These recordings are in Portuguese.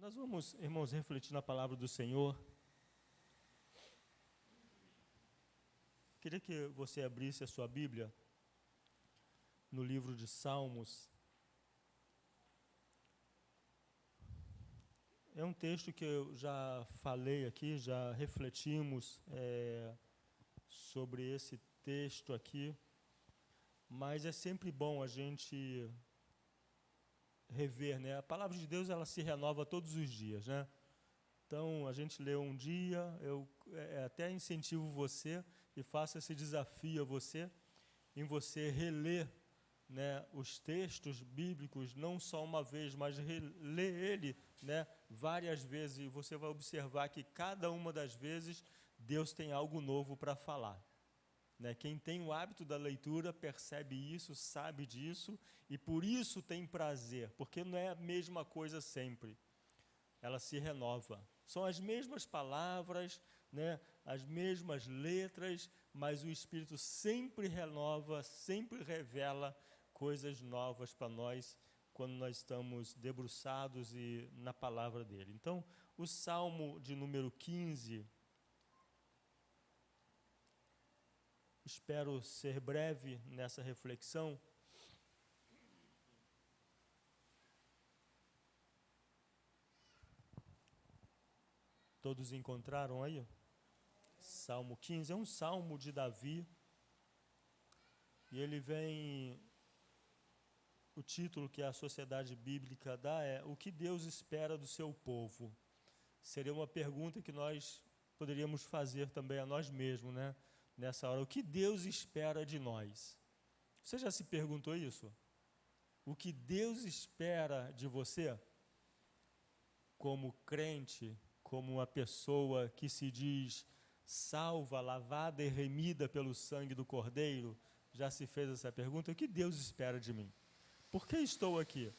Nós vamos, irmãos, refletir na palavra do Senhor. Queria que você abrisse a sua Bíblia no livro de Salmos. É um texto que eu já falei aqui, já refletimos sobre esse texto aqui, mas é sempre bom a gente rever, né? A palavra de Deus, ela se renova todos os dias, né? Então, a gente lê um dia, eu até incentivo você e faço esse desafio a você, em você reler, né, os textos bíblicos, não só uma vez, mas reler ele, né, várias vezes, e você vai observar que cada uma das vezes Deus tem algo novo para falar. Né? Quem tem o hábito da leitura percebe isso, sabe disso, e por isso tem prazer, porque não é a mesma coisa sempre. Ela se renova. São as mesmas palavras, né, as mesmas letras, mas o Espírito sempre renova, sempre revela coisas novas para nós quando nós estamos debruçados na palavra dele. Então, o Salmo de número 15, espero ser breve nessa reflexão. Todos encontraram aí? Salmo 15 é um salmo de Davi. E ele vem... O título que a Sociedade Bíblica dá é O que Deus espera do seu povo? Seria uma pergunta que nós poderíamos fazer também a nós mesmos, né? Nessa hora. O que Deus espera de nós? Você já se perguntou isso? O que Deus espera de você? Como crente, como uma pessoa que se diz salva, lavada e remida pelo sangue do Cordeiro, já se fez essa pergunta? O que Deus espera de mim? Por que estou aqui?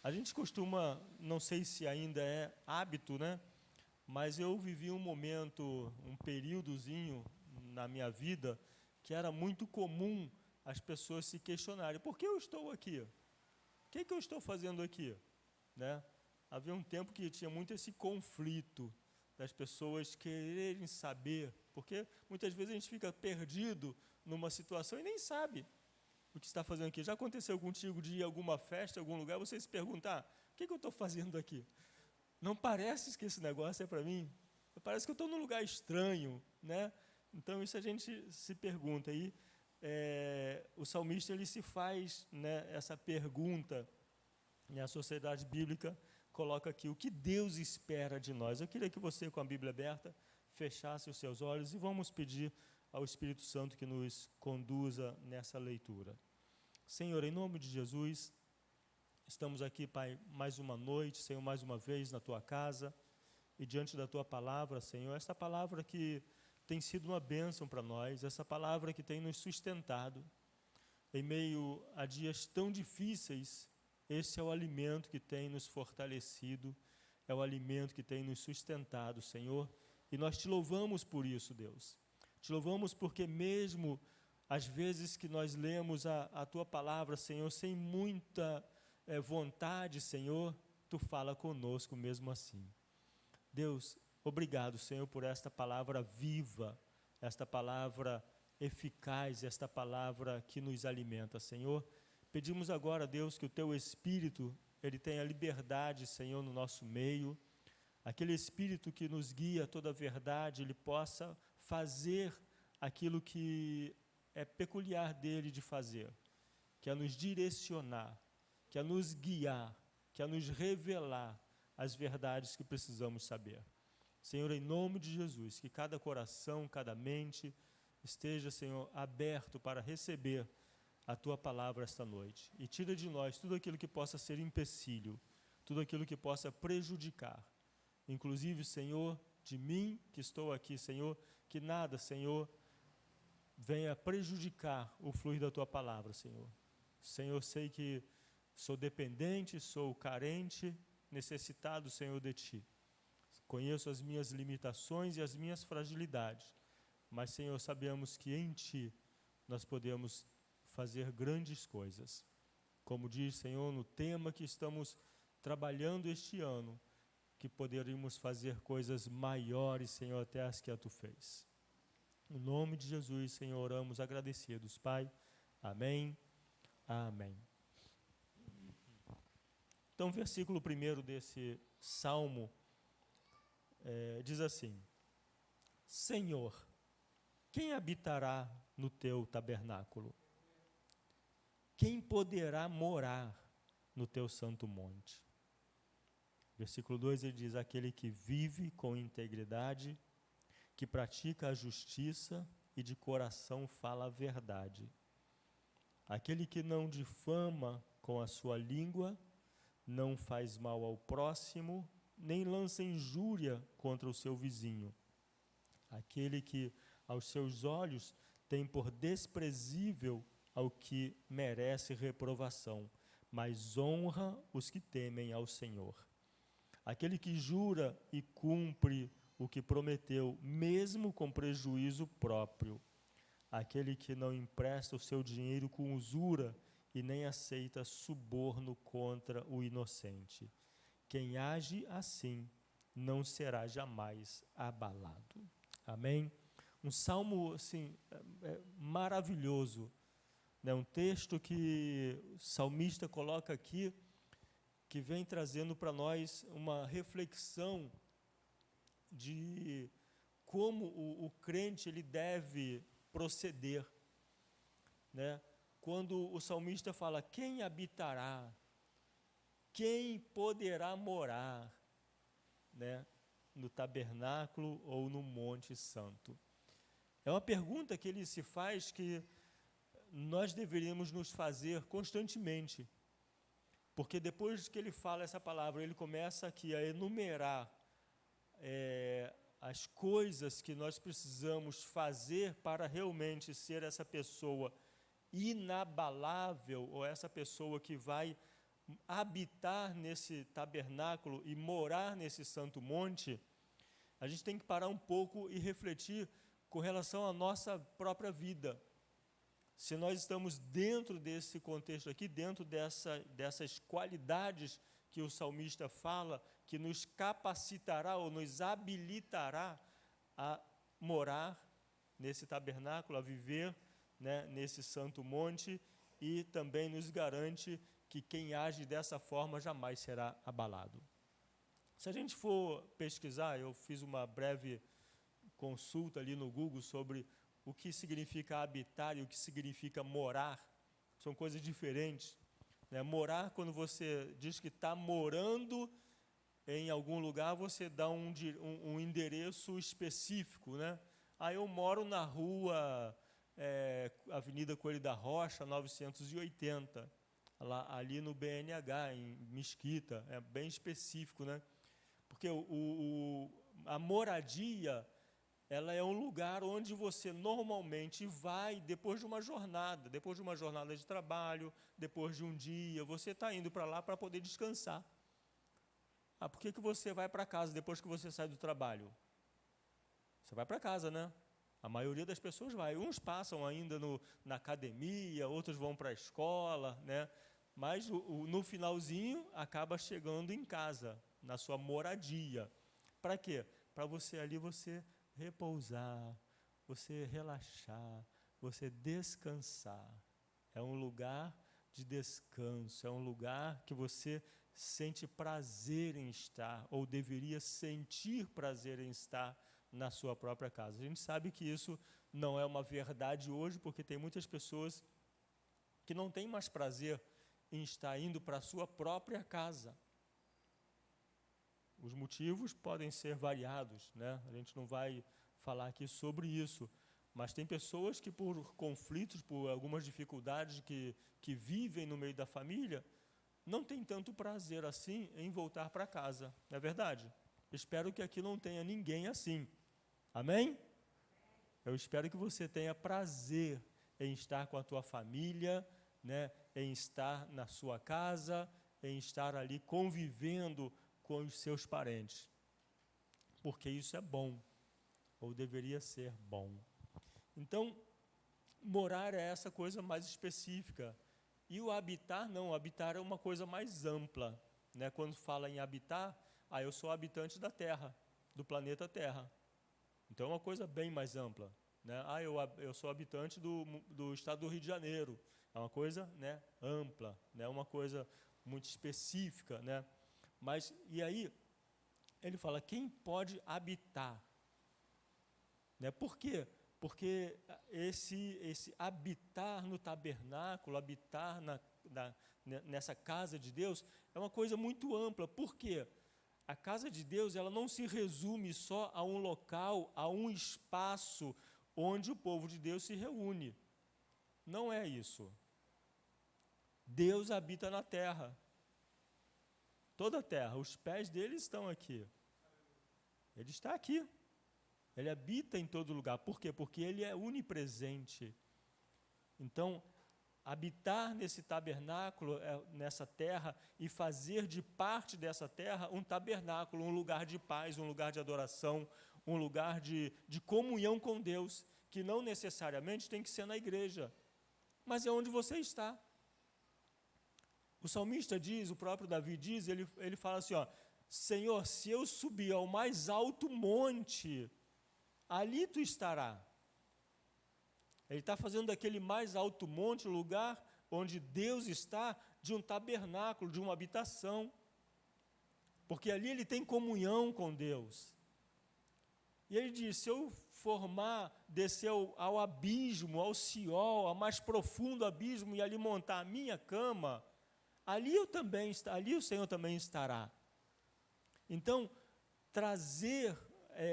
A gente costuma, não sei se ainda é hábito, né? Mas eu vivi um momento, um períodozinho na minha vida que era muito comum as pessoas se questionarem: por que eu estou aqui? O que eu estou fazendo aqui? Né? Havia um tempo que tinha muito esse conflito das pessoas quererem saber, porque muitas vezes a gente fica perdido numa situação e nem sabe o que está fazendo aqui. Já aconteceu contigo de ir a alguma festa, em algum lugar, você se perguntar: o que eu estou fazendo aqui? Não parece que esse negócio é para mim? Parece que eu estou num lugar estranho, né? Então isso a gente se pergunta. E o salmista, ele se faz, né, essa pergunta, e a Sociedade Bíblica coloca aqui: o que Deus espera de nós? Eu queria que você, com a Bíblia aberta, fechasse os seus olhos e vamos pedir ao Espírito Santo que nos conduza nessa leitura. Senhor, em nome de Jesus, estamos aqui, Pai, mais uma noite, Senhor, mais uma vez na Tua casa e diante da Tua palavra, Senhor, esta palavra que tem sido uma bênção para nós, essa palavra que tem nos sustentado em meio a dias tão difíceis. Esse é o alimento que tem nos fortalecido, é o alimento que tem nos sustentado, Senhor, e nós Te louvamos por isso, Deus. Te louvamos porque mesmo às vezes que nós lemos a Tua palavra, Senhor, sem muita vontade, Senhor, Tu fala conosco mesmo assim. Deus, obrigado, Senhor, por esta palavra viva, esta palavra eficaz, esta palavra que nos alimenta, Senhor. Pedimos agora, Deus, que o Teu Espírito, ele tenha liberdade, Senhor, no nosso meio. Aquele Espírito que nos guia a toda a verdade, ele possa fazer aquilo que é peculiar dele de fazer, que é nos direcionar, que é nos guiar, que é nos revelar as verdades que precisamos saber. Senhor, em nome de Jesus, que cada coração, cada mente esteja, Senhor, aberto para receber a Tua palavra esta noite. E tira de nós tudo aquilo que possa ser empecilho, tudo aquilo que possa prejudicar. Inclusive, Senhor, de mim que estou aqui, Senhor, que nada, Senhor, venha prejudicar o fluir da Tua palavra, Senhor. Senhor, sei que sou dependente, sou carente, necessitado, Senhor, de Ti. Conheço as minhas limitações e as minhas fragilidades, mas, Senhor, sabemos que em Ti nós podemos fazer grandes coisas. Como diz, Senhor, no tema que estamos trabalhando este ano, que poderíamos fazer coisas maiores, Senhor, até as que Tu fez. No nome de Jesus, Senhor, oramos agradecidos, Pai. Amém. Amém. Então, o versículo 1 desse salmo diz assim: Senhor, quem habitará no Teu tabernáculo? Quem poderá morar no Teu santo monte? Versículo 2, ele diz: aquele que vive com integridade, que pratica a justiça e de coração fala a verdade. Aquele que não difama com a sua língua, não faz mal ao próximo, nem lança injúria contra o seu vizinho. Aquele que aos seus olhos tem por desprezível ao que merece reprovação, mas honra os que temem ao Senhor. Aquele que jura e cumpre o que prometeu, mesmo com prejuízo próprio. Aquele que não empresta o seu dinheiro com usura e nem aceita suborno contra o inocente. Quem age assim não será jamais abalado. Amém? Um salmo assim, maravilhoso, né? Um texto que o salmista coloca aqui, que vem trazendo para nós uma reflexão de como o crente ele deve proceder, né? Quando o salmista fala, quem habitará, quem poderá morar, né, no tabernáculo ou no Monte Santo? É uma pergunta que ele se faz que nós deveríamos nos fazer constantemente, porque depois que ele fala essa palavra, ele começa aqui a enumerar as coisas que nós precisamos fazer para realmente ser essa pessoa inabalável, ou essa pessoa que vai habitar nesse tabernáculo e morar nesse santo monte. A gente tem que parar um pouco e refletir com relação à nossa própria vida. Se nós estamos dentro desse contexto aqui, dentro dessas qualidades que o salmista fala, que nos capacitará ou nos habilitará a morar nesse tabernáculo, a viver, né, nesse santo monte, e também nos garante que quem age dessa forma jamais será abalado. Se a gente for pesquisar, eu fiz uma breve consulta ali no Google sobre o que significa habitar e o que significa morar. São coisas diferentes, né? Morar, quando você diz que está morando em algum lugar, você dá um endereço específico, né? Eu moro na rua Avenida Coelho da Rocha, 980, ali no BNH, em Mesquita. É bem específico, né? Porque a moradia, ela é um lugar onde você normalmente vai depois de uma jornada de trabalho, depois de um dia, você está indo para lá para poder descansar. Por que você vai para casa depois que você sai do trabalho? Você vai para casa, né? A maioria das pessoas vai. Uns passam ainda na academia, outros vão para a escola, né? Mas no finalzinho acaba chegando em casa, na sua moradia. Para quê? Para você ali repousar, você relaxar, você descansar. É um lugar de descanso, é um lugar que você sente prazer em estar, ou deveria sentir prazer em estar na sua própria casa. A gente sabe que isso não é uma verdade hoje, porque tem muitas pessoas que não têm mais prazer em estar indo para a sua própria casa. Os motivos podem ser variados, né? A gente não vai falar aqui sobre isso, mas tem pessoas que, por conflitos, por algumas dificuldades que vivem no meio da família, não tem tanto prazer assim em voltar para casa, não é verdade? Espero que aqui não tenha ninguém assim. Amém? Eu espero que você tenha prazer em estar com a tua família, né? Em estar na sua casa, em estar ali convivendo com os seus parentes. Porque isso é bom, ou deveria ser bom. Então, morar é essa coisa mais específica. E o habitar, não. Habitar é uma coisa mais ampla, né? Quando fala em habitar, eu sou habitante da Terra, do planeta Terra. Então é uma coisa bem mais ampla, né? Eu sou habitante do estado do Rio de Janeiro. É uma coisa, né, ampla, né, uma coisa muito específica, né? Mas, e aí, ele fala, quem pode habitar? Né? Por quê? Porque esse habitar no tabernáculo, habitar nessa casa de Deus, é uma coisa muito ampla. Por quê? A casa de Deus, ela não se resume só a um local, a um espaço onde o povo de Deus se reúne. Não é isso. Deus habita na terra. Toda a terra, os pés dele estão aqui. Ele está aqui. Ele habita em todo lugar. Por quê? Porque ele é onipresente. Então, habitar nesse tabernáculo, nessa terra, e fazer de parte dessa terra um tabernáculo, um lugar de paz, um lugar de adoração, um lugar de comunhão com Deus, que não necessariamente tem que ser na igreja, mas é onde você está. O salmista diz, o próprio Davi diz, ele fala assim, ó, Senhor, se eu subir ao mais alto monte, ali tu estará. Ele está fazendo daquele mais alto monte, o lugar onde Deus está, de um tabernáculo, de uma habitação. Porque ali ele tem comunhão com Deus. E ele diz, se eu descer ao abismo, ao Siol, ao mais profundo abismo, e ali montar a minha cama, ali o Senhor também estará. Então, trazer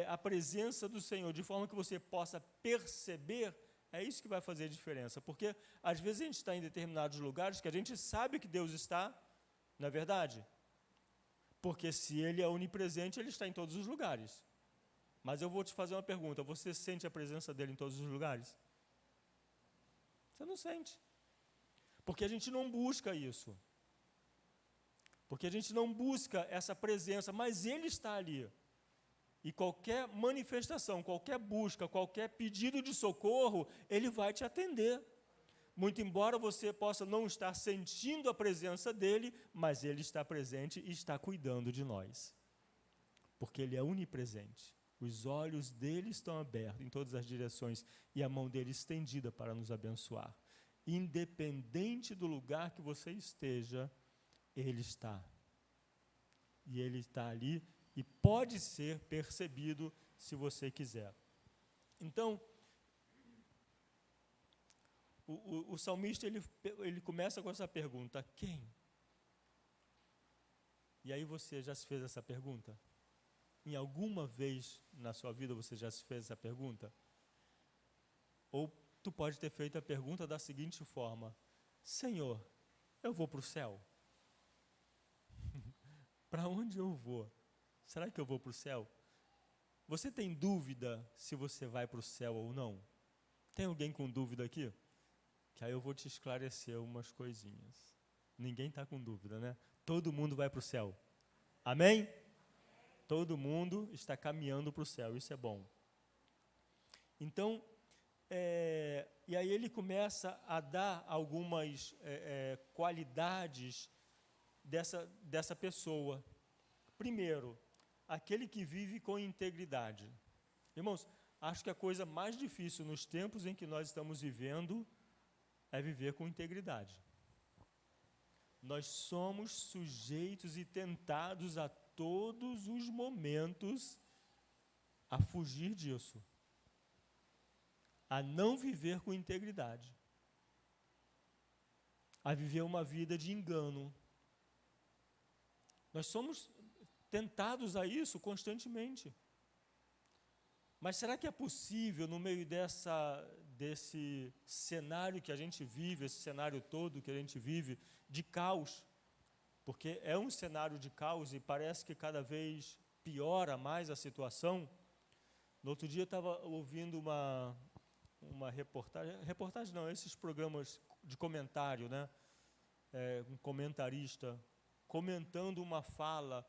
a presença do Senhor de forma que você possa perceber, é isso que vai fazer a diferença. Porque, às vezes, a gente está em determinados lugares que a gente sabe que Deus está, não é verdade? Porque se Ele é onipresente, Ele está em todos os lugares. Mas eu vou te fazer uma pergunta, você sente a presença dEle em todos os lugares? Você não sente. Porque a gente não busca isso. Porque a gente não busca essa presença, mas Ele está ali. E qualquer manifestação, qualquer busca, qualquer pedido de socorro, Ele vai te atender. Muito embora você possa não estar sentindo a presença dEle, mas Ele está presente e está cuidando de nós. Porque Ele é onipresente. Os olhos dEle estão abertos em todas as direções e a mão dEle estendida para nos abençoar. Independente do lugar que você esteja, Ele está. E Ele está ali e pode ser percebido se você quiser. Então, o salmista ele começa com essa pergunta, quem? E aí você já se fez essa pergunta? Em alguma vez na sua vida você já se fez essa pergunta? Ou tu pode ter feito a pergunta da seguinte forma, Senhor, eu vou para o céu? Para onde eu vou? Será que eu vou para o céu? Você tem dúvida se você vai para o céu ou não? Tem alguém com dúvida aqui? Que aí eu vou te esclarecer umas coisinhas. Ninguém está com dúvida, né? Todo mundo vai para o céu. Amém? Todo mundo está caminhando para o céu, isso é bom. Então, e aí ele começa a dar algumas qualidades dessa pessoa. Primeiro, aquele que vive com integridade. Irmãos, acho que a coisa mais difícil nos tempos em que nós estamos vivendo é viver com integridade. Nós somos sujeitos e tentados a todos os momentos a fugir disso, a não viver com integridade, a viver uma vida de engano. Nós somos tentados a isso constantemente. Mas será que é possível, no meio desse cenário que a gente vive, esse cenário todo que a gente vive, de caos, porque é um cenário de caos e parece que cada vez piora mais a situação. No outro dia eu estava ouvindo uma reportagem não, esses programas de comentário, né? Um comentarista comentando uma fala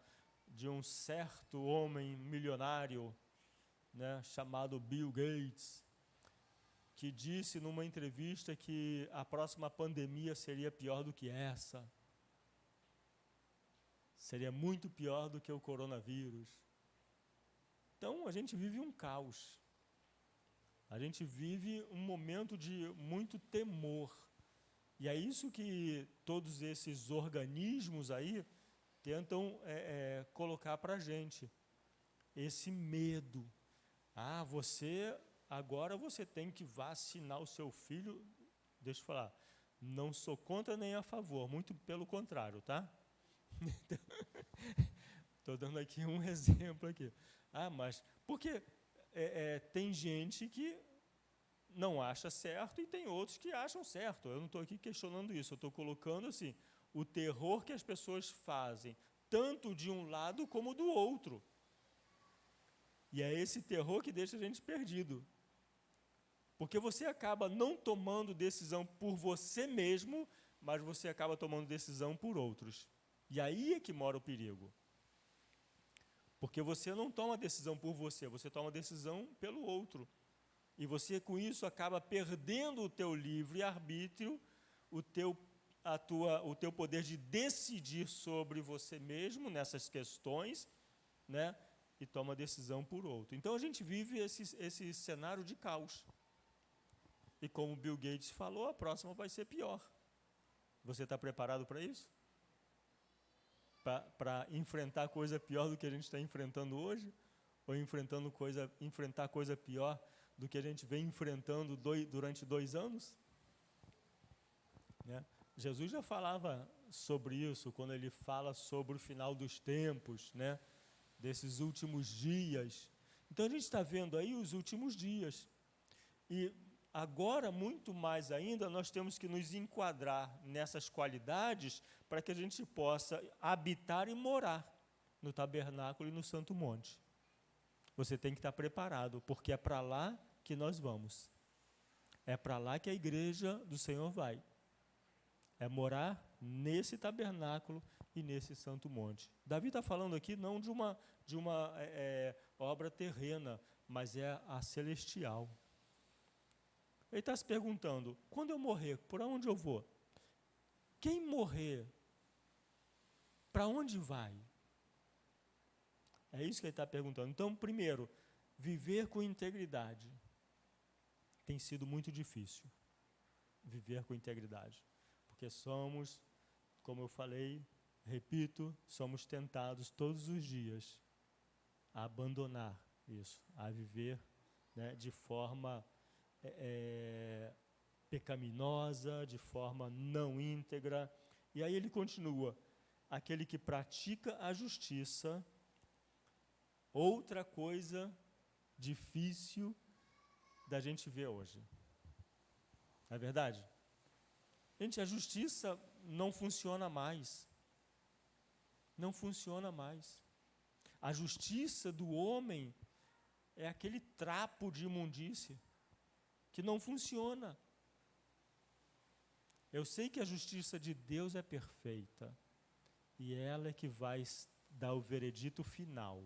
de um certo homem milionário, né, chamado Bill Gates, que disse numa entrevista que a próxima pandemia seria pior do que essa. Seria muito pior do que o coronavírus. Então, a gente vive um caos. A gente vive um momento de muito temor. E é isso que todos esses organismos aí tentam colocar para a gente. Esse medo. Ah, agora você tem que vacinar o seu filho. Deixa eu falar, não sou contra nem a favor, muito pelo contrário, tá? Estou dando aqui um exemplo aqui. Ah, mas porque tem gente que não acha certo e tem outros que acham certo. Eu não estou aqui questionando isso, eu estou colocando assim, o terror que as pessoas fazem, tanto de um lado como do outro. E é esse terror que deixa a gente perdido. Porque você acaba não tomando decisão por você mesmo, mas você acaba tomando decisão por outros. E aí é que mora o perigo. Porque você não toma decisão por você, você toma decisão pelo outro. E você, com isso, acaba perdendo o teu livre-arbítrio, o teu poder de decidir sobre você mesmo nessas questões, né? E toma decisão por outro. Então, a gente vive esse cenário de caos. E como Bill Gates falou, a próxima vai ser pior. Você está preparado para isso? Para enfrentar coisa pior do que a gente está enfrentando hoje? Ou enfrentar coisa pior do que a gente vem enfrentando durante 2 anos? Né? Jesus já falava sobre isso, quando ele fala sobre o final dos tempos, né? Desses últimos dias. Então, a gente está vendo aí os últimos dias. E agora, muito mais ainda, nós temos que nos enquadrar nessas qualidades para que a gente possa habitar e morar no tabernáculo e no Santo Monte. Você tem que estar preparado, porque é para lá que nós vamos. É para lá que a igreja do Senhor vai. É morar nesse tabernáculo e nesse Santo Monte. Davi está falando aqui não de uma obra terrena, mas é a celestial. Ele está se perguntando, quando eu morrer, para onde eu vou? Quem morrer, para onde vai? É isso que ele está perguntando. Então, primeiro, viver com integridade. Tem sido muito difícil, viver com integridade. Porque somos, como eu falei, repito, somos tentados todos os dias a abandonar isso, a viver, né, de forma pecaminosa, de forma não íntegra. E aí ele continua, aquele que pratica a justiça, outra coisa difícil da gente ver hoje. Não é verdade? Gente, a justiça não funciona mais. Não funciona mais. A justiça do homem é aquele trapo de imundície que não funciona. Eu sei que a justiça de Deus é perfeita e ela é que vai dar o veredito final.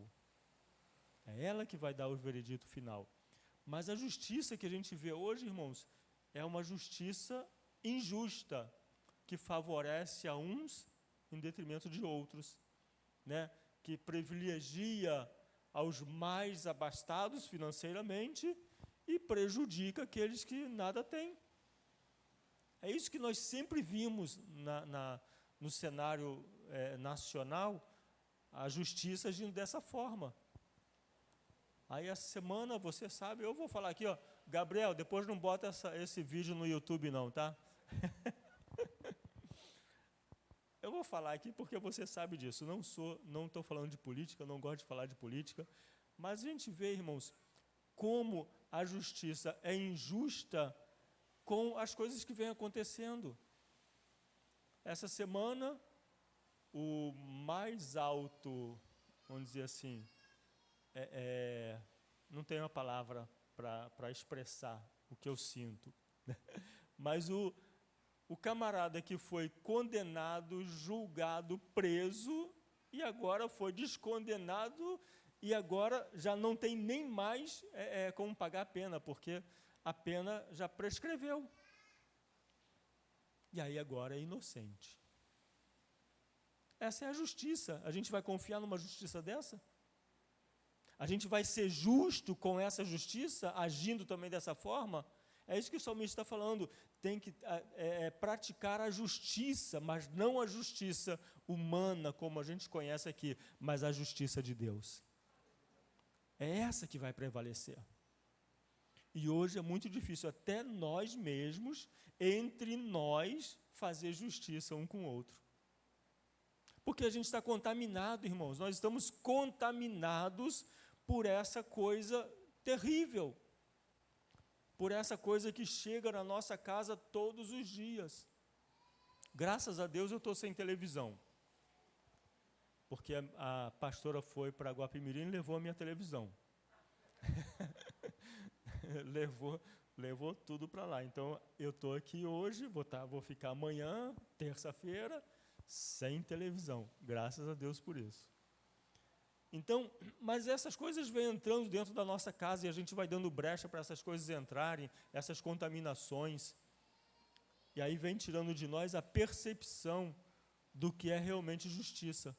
É ela que vai dar o veredito final. Mas a justiça que a gente vê hoje, irmãos, é uma justiça injusta, que favorece a uns em detrimento de outros, né? Que privilegia aos mais abastados financeiramente e prejudica aqueles que nada têm. É isso que nós sempre vimos no cenário nacional, a justiça agindo dessa forma. Aí essa semana, você sabe, eu vou falar aqui, ó, Gabriel, depois não bota esse vídeo no YouTube não, tá? Eu vou falar aqui porque você sabe disso, não estou falando de política, não gosto de falar de política, mas a gente vê, irmãos, como a justiça é injusta com as coisas que vêm acontecendo. Essa semana, o mais alto, vamos dizer assim, não tenho uma palavra para expressar o que eu sinto, mas o camarada que foi condenado, julgado, preso, e agora foi descondenado, e agora já não tem nem mais como pagar a pena, porque a pena já prescreveu. E aí agora é inocente. Essa é a justiça. A gente vai confiar numa justiça dessa? A gente vai ser justo com essa justiça, agindo também dessa forma? É isso que o salmista está falando. Tem que praticar a justiça, mas não a justiça humana, como a gente conhece aqui, mas a justiça de Deus. É essa que vai prevalecer. E hoje é muito difícil, até nós mesmos, entre nós, fazer justiça um com o outro. Porque a gente está contaminado, irmãos. Nós estamos contaminados por essa coisa terrível. Por essa coisa que chega na nossa casa todos os dias. Graças a Deus eu estou sem televisão. Porque a pastora foi para Guapimirim e levou a minha televisão. levou tudo para lá. Então, eu estou aqui hoje, vou ficar amanhã, terça-feira, sem televisão. Graças a Deus por isso. Então, mas essas coisas vêm entrando dentro da nossa casa e a gente vai dando brecha para essas coisas entrarem, essas contaminações. E aí vem tirando de nós a percepção do que é realmente justiça.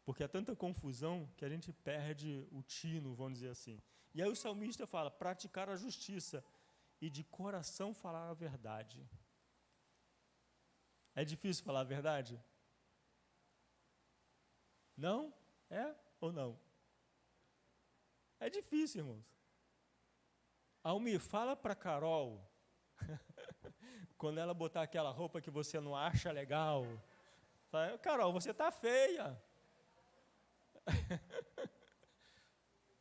Porque há tanta confusão que a gente perde o tino, vamos dizer assim. E aí o salmista fala, praticar a justiça e de coração falar a verdade. É difícil falar a verdade? Não? É ou não? É difícil, irmãos. Almir, fala para Carol, quando ela botar aquela roupa que você não acha legal, fala, Carol, você está feia.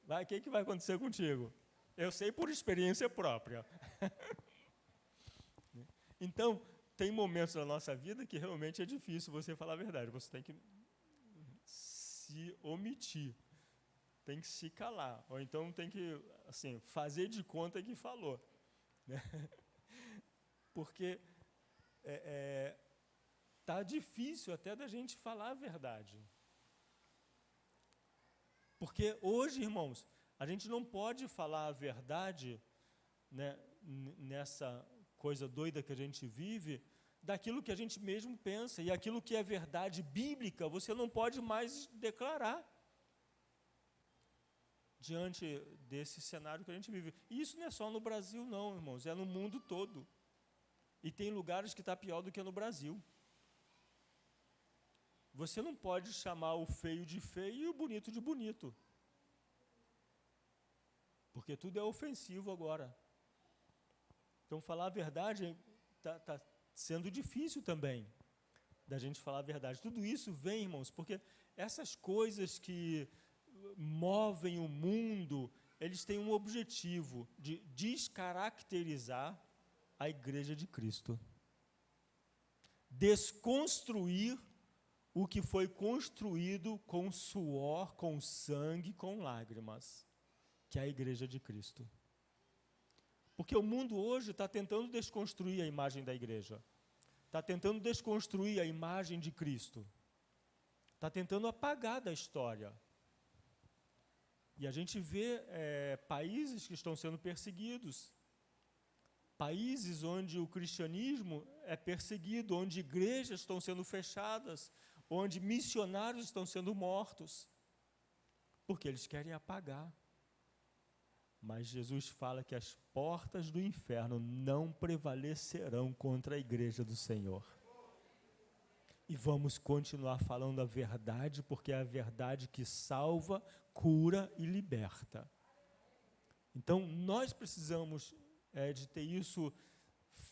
Vai, o que vai acontecer contigo? Eu sei por experiência própria. Então, tem momentos na nossa vida que realmente é difícil você falar a verdade. Você tem que se omitir, tem que se calar, ou então tem que assim, fazer de conta que falou. Né? Porque tá difícil até da gente falar a verdade. Porque hoje, irmãos, a gente não pode falar a verdade, né, nessa coisa doida que a gente vive, daquilo que a gente mesmo pensa, e aquilo que é verdade bíblica, você não pode mais declarar diante desse cenário que a gente vive. E isso não é só no Brasil, não, irmãos, é no mundo todo. E tem lugares que está pior do que no Brasil. Você não pode chamar o feio de feio e o bonito de bonito. Porque tudo é ofensivo agora. Então, falar a verdade está sendo difícil também, da gente falar a verdade. Tudo isso vem, irmãos, porque essas coisas que movem o mundo, eles têm um objetivo de descaracterizar a Igreja de Cristo. Desconstruir o que foi construído com suor, com sangue, com lágrimas, que é a Igreja de Cristo. Porque o mundo hoje está tentando desconstruir a imagem da igreja, está tentando desconstruir a imagem de Cristo, está tentando apagar da história. E a gente vê países que estão sendo perseguidos, países onde o cristianismo é perseguido, onde igrejas estão sendo fechadas, onde missionários estão sendo mortos, porque eles querem apagar. Mas Jesus fala que as portas do inferno não prevalecerão contra a igreja do Senhor. E vamos continuar falando a verdade, porque é a verdade que salva, cura e liberta. Então, nós precisamos de ter isso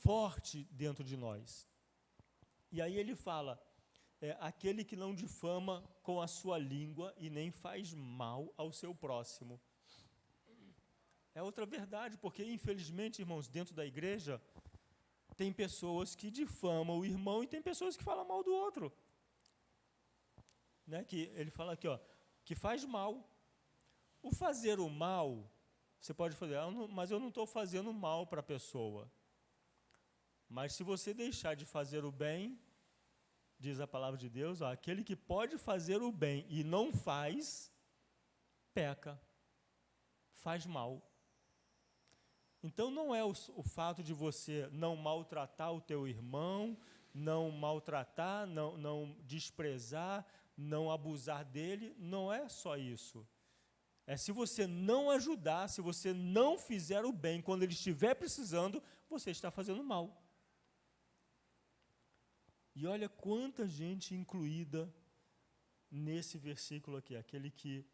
forte dentro de nós. E aí ele fala, aquele que não difama com a sua língua e nem faz mal ao seu próximo. É outra verdade, porque infelizmente, irmãos, dentro da igreja, tem pessoas que difamam o irmão e tem pessoas que falam mal do outro. Né? Que ele fala aqui, ó, que faz mal. O fazer o mal, você pode fazer, mas eu não estou fazendo mal para a pessoa. Mas se você deixar de fazer o bem, diz a palavra de Deus, ó, aquele que pode fazer o bem e não faz, peca, faz mal. Então, não é o fato de você não maltratar o teu irmão, não maltratar, não desprezar, não abusar dele. Não é só isso. É se você não ajudar, se você não fizer o bem quando ele estiver precisando, você está fazendo mal. E olha quanta gente incluída nesse versículo aqui, aquele que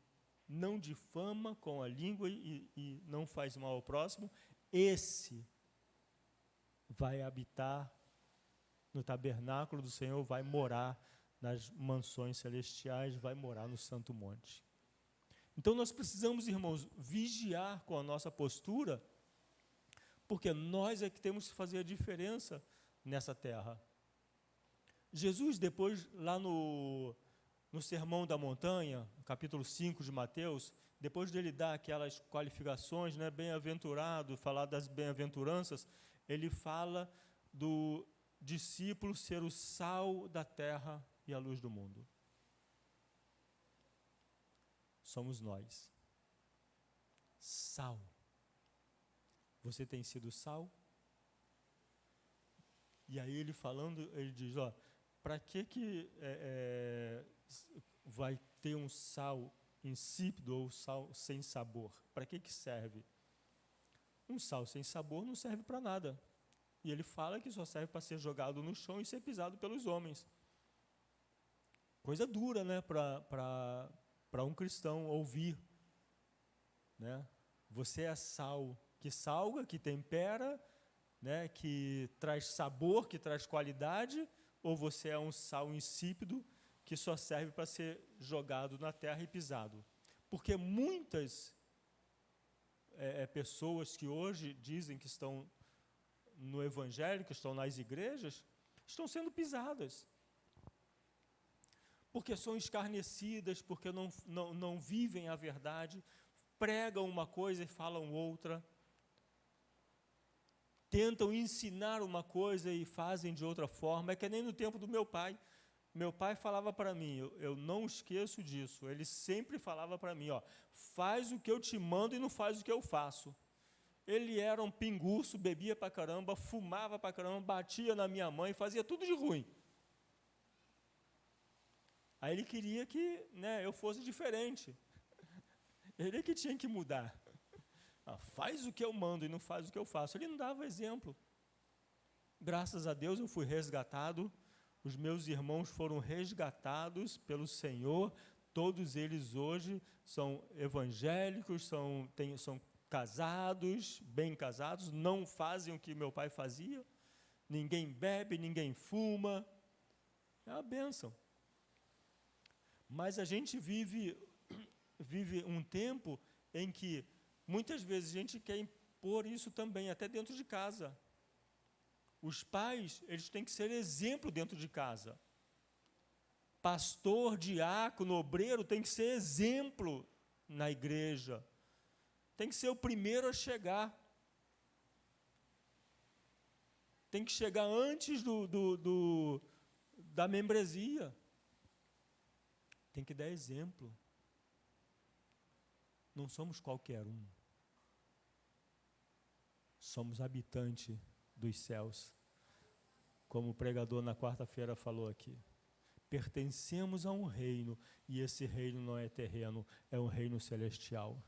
não difama com a língua e não faz mal ao próximo, esse vai habitar no tabernáculo do Senhor, vai morar nas mansões celestiais, vai morar no Santo Monte. Então nós precisamos, irmãos, vigiar com a nossa postura, porque nós é que temos que fazer a diferença nessa terra. Jesus, depois, lá no Sermão da Montanha, capítulo 5 de Mateus, depois dele dar aquelas qualificações, né, bem-aventurado, falar das bem-aventuranças, ele fala do discípulo ser o sal da terra e a luz do mundo. Somos nós. Sal. Você tem sido sal? E aí ele falando, ele diz, ó, para que vai ter um sal insípido ou sal sem sabor? Para que serve? Um sal sem sabor não serve para nada. E ele fala que só serve para ser jogado no chão e ser pisado pelos homens. Coisa dura, né, para um cristão ouvir. Né? Você é sal que salga, que tempera, né, que traz sabor, que traz qualidade, ou você é um sal insípido que só serve para ser jogado na terra e pisado? Porque muitas pessoas que hoje dizem que estão no evangelho, que estão nas igrejas, estão sendo pisadas. Porque são escarnecidas, porque não vivem a verdade, pregam uma coisa e falam outra, tentam ensinar uma coisa e fazem de outra forma. É que nem no tempo do meu pai. Meu pai falava para mim, eu não esqueço disso, ele sempre falava para mim, ó, faz o que eu te mando e não faz o que eu faço. Ele era um pinguço, bebia pra caramba, fumava pra caramba, batia na minha mãe, fazia tudo de ruim. Aí ele queria que, né, eu fosse diferente. Ele que tinha que mudar. Faz o que eu mando e não faz o que eu faço. Ele não dava exemplo. Graças a Deus eu fui resgatado, os meus irmãos foram resgatados pelo Senhor, todos eles hoje são evangélicos, são casados, bem casados, não fazem o que meu pai fazia, ninguém bebe, ninguém fuma, é uma bênção. Mas a gente vive um tempo em que muitas vezes a gente quer impor isso também, até dentro de casa. Os pais, eles têm que ser exemplo dentro de casa. Pastor, diácono, obreiro tem que ser exemplo na igreja. Tem que ser o primeiro a chegar. Tem que chegar antes da membresia. Tem que dar exemplo. Não somos qualquer um. Somos habitante dos céus. Como o pregador na quarta-feira falou aqui. Pertencemos a um reino, e esse reino não é terreno, é um reino celestial.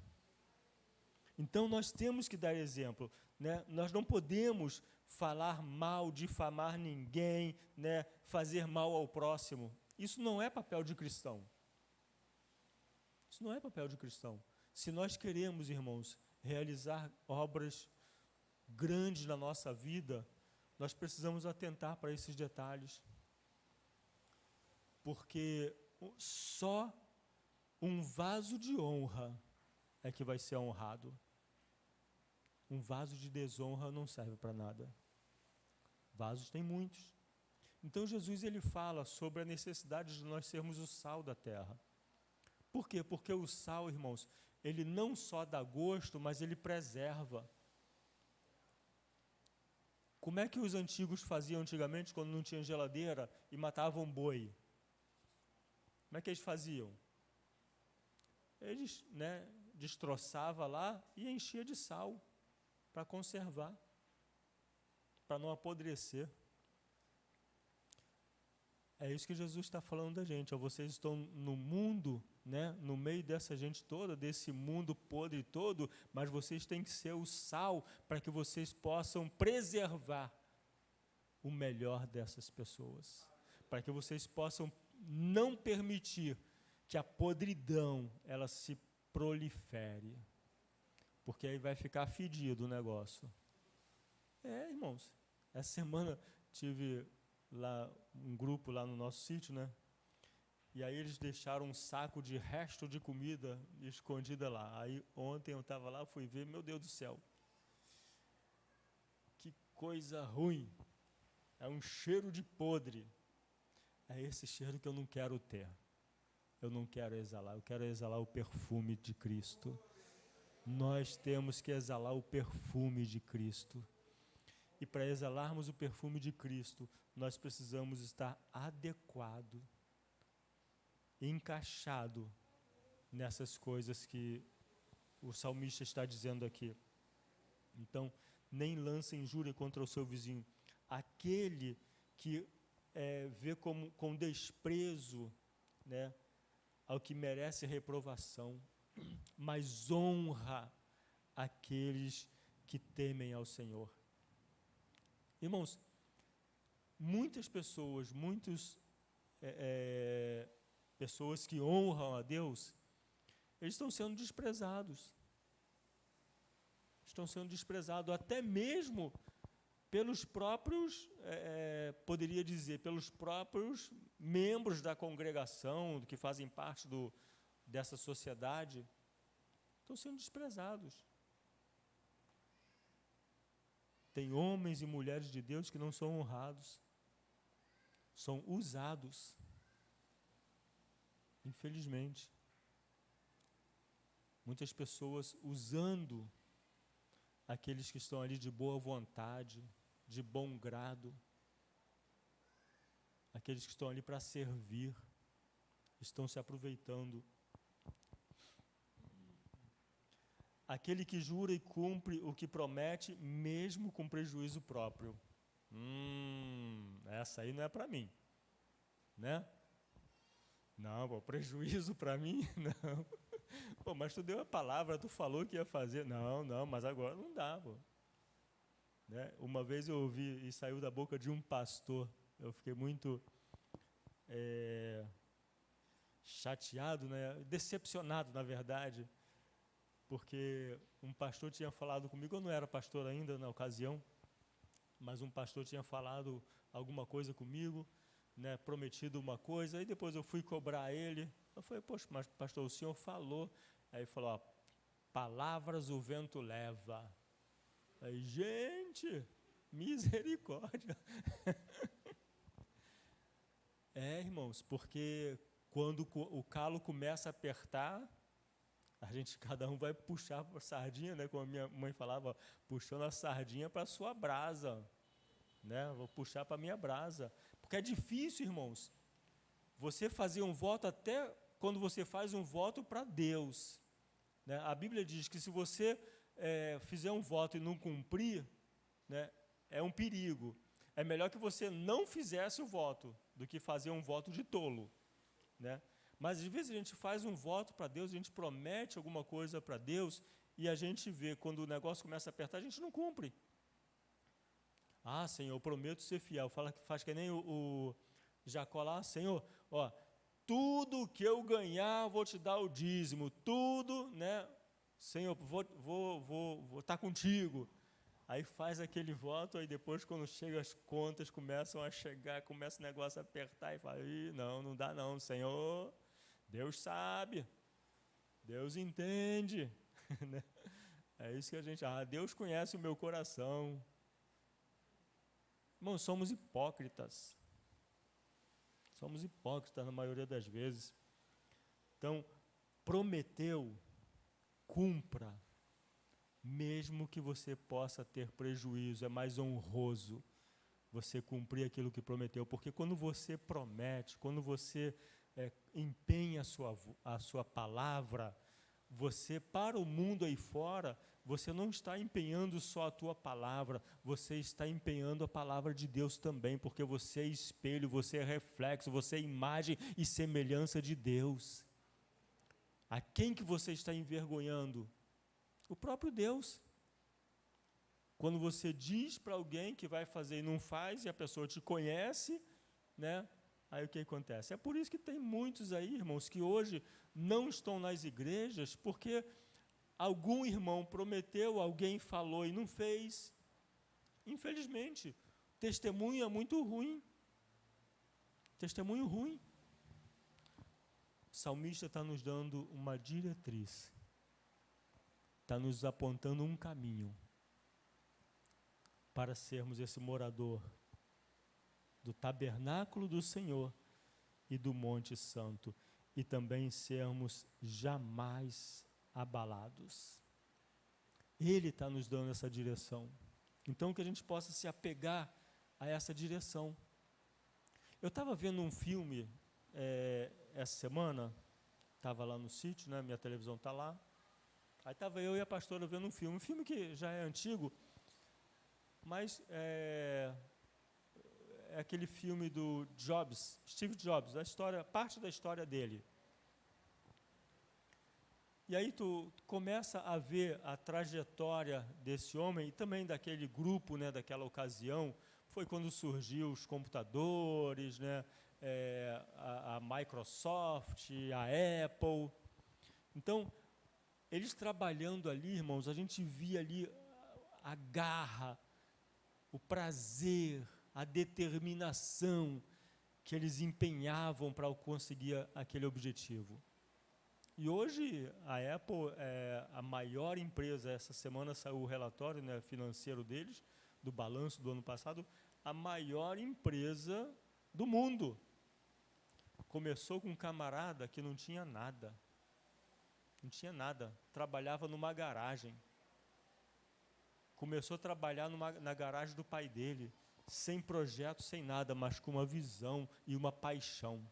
Então nós temos que dar exemplo, né? Nós não podemos falar mal, difamar ninguém, né? Fazer mal ao próximo. Isso não é papel de cristão. Isso não é papel de cristão. Se nós queremos, irmãos, realizar obras grandes na nossa vida, nós precisamos atentar para esses detalhes. Porque só um vaso de honra é que vai ser honrado. Um vaso de desonra não serve para nada. Vasos tem muitos. Então Jesus ele fala sobre a necessidade de nós sermos o sal da terra. Por quê? Porque o sal, irmãos, ele não só dá gosto, mas ele preserva. Como é que os antigos faziam antigamente quando não tinha geladeira e matavam boi? Como é que eles faziam? Eles, né, destroçavam lá e enchia de sal para conservar, para não apodrecer. É isso que Jesus está falando da gente. Ó, vocês estão no mundo, né, no meio dessa gente toda, desse mundo podre todo, mas vocês têm que ser o sal para que vocês possam preservar o melhor dessas pessoas. Para que vocês possam não permitir que a podridão ela se prolifere. Porque aí vai ficar fedido o negócio. Irmãos, essa semana tive lá um grupo lá no nosso sítio, né? E aí eles deixaram um saco de resto de comida escondida lá. Aí ontem eu estava lá, fui ver, meu Deus do céu. Que coisa ruim. É um cheiro de podre. É esse cheiro que eu não quero ter. Eu não quero exalar, eu quero exalar o perfume de Cristo. Nós temos que exalar o perfume de Cristo. E para exalarmos o perfume de Cristo, nós precisamos estar adequado, encaixado nessas coisas que o salmista está dizendo aqui. Então, nem lance injúria contra o seu vizinho. Aquele que vê com desprezo, né, ao que merece reprovação, mas honra aqueles que temem ao Senhor. Irmãos, muitas pessoas, pessoas que honram a Deus, eles estão sendo desprezados. Estão sendo desprezados até mesmo pelos próprios, poderia dizer, pelos próprios membros da congregação, que fazem parte dessa sociedade, estão sendo desprezados. Tem homens e mulheres de Deus que não são honrados, são usados, infelizmente. Muitas pessoas usando aqueles que estão ali de boa vontade, de bom grado, aqueles que estão ali para servir, estão se aproveitando. Aquele que jura e cumpre o que promete, mesmo com prejuízo próprio. Essa aí não é para mim, né? Não, pô, prejuízo para mim, não. Pô, mas tu deu a palavra, tu falou que ia fazer. Não, mas agora não dá, pô. Né? Uma vez eu ouvi, e saiu da boca de um pastor, eu fiquei muito chateado, né? Decepcionado, na verdade, porque um pastor tinha falado comigo, eu não era pastor ainda na ocasião, mas um pastor tinha falado alguma coisa comigo, né, prometido uma coisa, aí depois eu fui cobrar ele, eu falei, poxa, mas pastor, o senhor falou, aí ele falou, ó, palavras o vento leva. Aí, gente, misericórdia. Irmãos, porque quando o calo começa a apertar, a gente, cada um vai puxar a sardinha, né? Como a minha mãe falava, puxando a sardinha para a sua brasa, né? Vou puxar para a minha brasa. Porque é difícil, irmãos, você fazer um voto até quando você faz um voto para Deus, né? A Bíblia diz que se você fizer um voto e não cumprir, né, é um perigo. É melhor que você não fizesse o voto do que fazer um voto de tolo, né? Mas às vezes a gente faz um voto para Deus, a gente promete alguma coisa para Deus e a gente vê, quando o negócio começa a apertar, a gente não cumpre. Ah, Senhor, eu prometo ser fiel. Faz que nem o Jacó lá, Senhor, ó, tudo que eu ganhar, vou te dar o dízimo, tudo, né? Senhor, vou estar contigo. Aí faz aquele voto, aí depois, quando chega as contas, começam a chegar, começa o negócio a apertar, e fala, não dá não, Senhor, Deus sabe, Deus entende. É isso que a gente, Deus conhece o meu coração. Irmãos, somos hipócritas. Somos hipócritas na maioria das vezes. Então, prometeu, cumpra, mesmo que você possa ter prejuízo, é mais honroso você cumprir aquilo que prometeu, porque quando você promete, quando você empenha a sua palavra, você, para o mundo aí fora, você não está empenhando só a tua palavra, você está empenhando a palavra de Deus também, porque você é espelho, você é reflexo, você é imagem e semelhança de Deus. A quem que você está envergonhando? O próprio Deus. Quando você diz para alguém que vai fazer e não faz, e a pessoa te conhece, né? Aí o que acontece? É por isso que tem muitos aí, irmãos, que hoje não estão nas igrejas, porque algum irmão prometeu, alguém falou e não fez. Infelizmente, testemunho é muito ruim. Testemunho ruim. O salmista está nos dando uma diretriz, está nos apontando um caminho para sermos esse morador do tabernáculo do Senhor e do Monte Santo, e também sermos jamais abalados. Ele está nos dando essa direção. Então, que a gente possa se apegar a essa direção. Eu estava vendo um filme essa semana, estava lá no sítio, né, minha televisão está lá, aí estava eu e a pastora vendo um filme que já é antigo, mas é aquele filme do Jobs, Steve Jobs, parte da história dele. E aí tu começa a ver a trajetória desse homem e também daquele grupo, né, daquela ocasião. Foi quando surgiu os computadores, né, a Microsoft, a Apple. Então, eles trabalhando ali, irmãos, a gente via ali a garra, o prazer, a determinação que eles empenhavam para conseguir aquele objetivo. E hoje a Apple é a maior empresa. Essa semana saiu o relatório, né, financeiro deles, do balanço do ano passado, a maior empresa do mundo. Começou com um camarada que não tinha nada, trabalhava numa garagem. Começou a trabalhar na garagem do pai dele, sem projeto, sem nada, mas com uma visão e uma paixão.